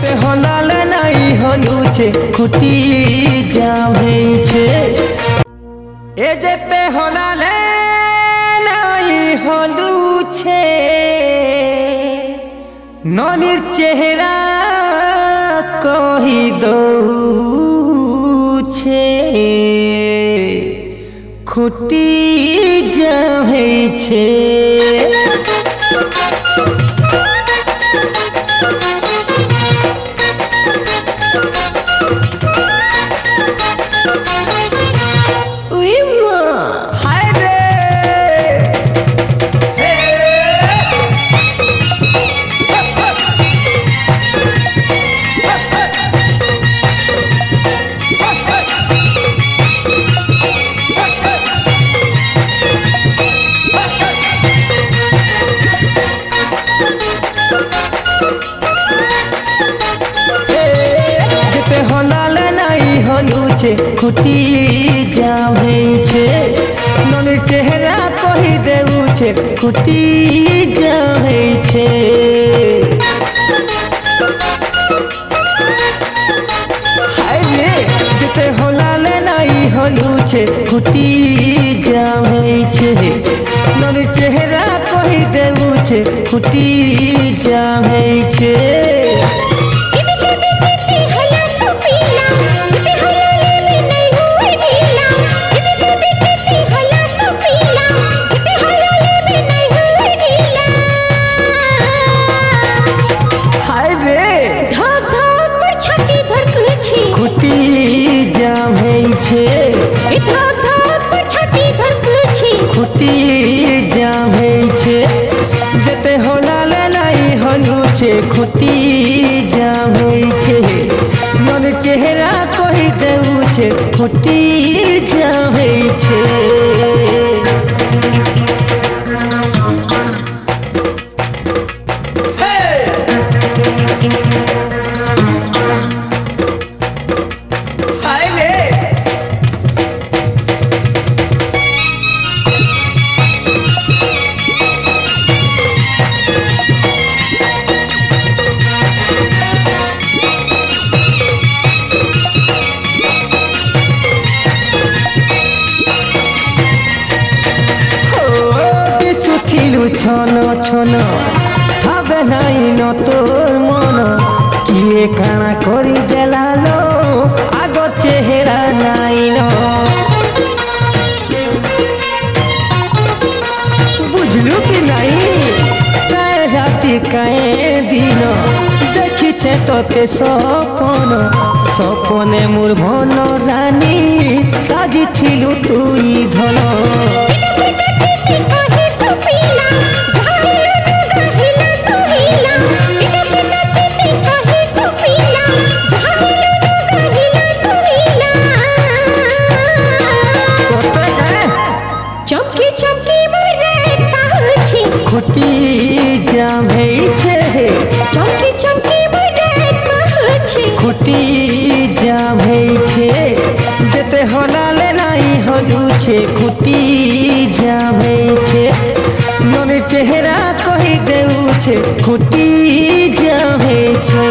যেতে হলালে নাই হলুছে খুঁটি জাম হয়েছে এ যেতে হলালে নাই হলুছে ননির চেহারা কহি দৌছে খুঁটি জাম হয়েছে খুঁটি জাম হয়েছে ননির চেহারা কহি দেউছে খুঁটি জাম হয়েছে যেতে হলালে নাই হলুছে খুঁটি জাম হয়েছে ননির চেহারা কহি দেউছে খুঁটি জাম হয়েছে খুঁটি জাম হয়েছে খুঁটি জাম হয়েছে যেতে হলালে নাই হলুছে খুঁটি জাম হয়েছে মনের চেহারা কহি দেউছে খুঁটি জাম হয়েছে ছন ছন ভাবে নাই ন তোর মন কিয়ে কানা করি দেলালো আগর চেহারা নাই ন বুঝলু কি নাই কায়ে রাতি কায়ে দিন দেখিছে তোতে সপন সপনে মোর ভন রানী সাজিছিলু তুই ধন খুঁটি জাম হয়েছে খুঁটি জাম হয়েছে যেতে হলালে নাই হলুছে খুঁটি জাম হয়েছে মনের চেহারা কহি দেউছে খুঁটি জাম হয়েছে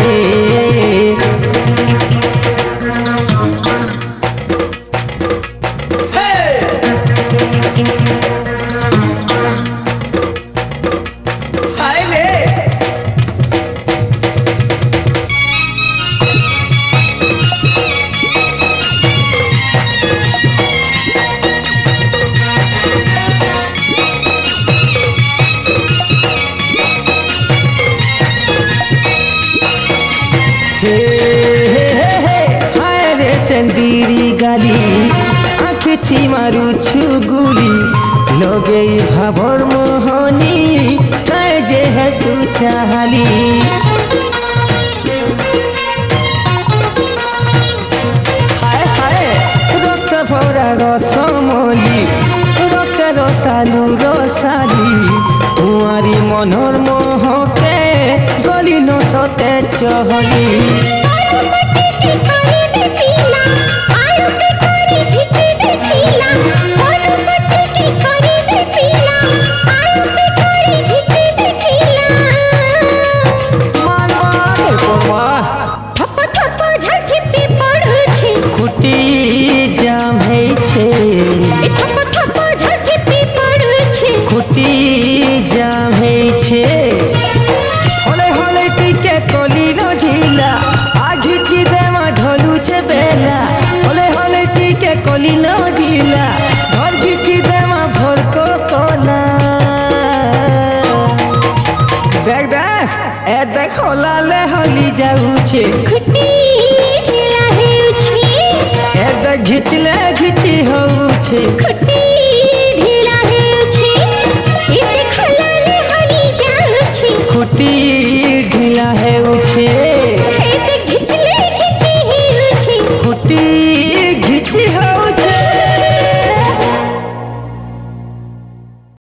चंदीरी गाली आँखि थी मारू छुगुली लगे भावर मोहनी कहे जे है सुचाली हाय हाय रस भरा रसमली रस रसालू रसाली कुआरी मनोर मोहके गली न सते चहली थप थप झाठी पे पड़े छे खुटी जाम है छे थप थप झाठी पे पड़े छे खुटी जाम है छे होले होले टिके कली न ढीला आघिची देवा ढोलू छे बेला होले होले टिके कली न ढीला घर घिची देवा भोर को कोला देख देख ए देख होला ले होली जाऊ छे खुटी ढीला है छे ए देख घिचले घिची होऊ छे खुटी ढीला है छे ए देख होला ले होली जाऊ छे खुटी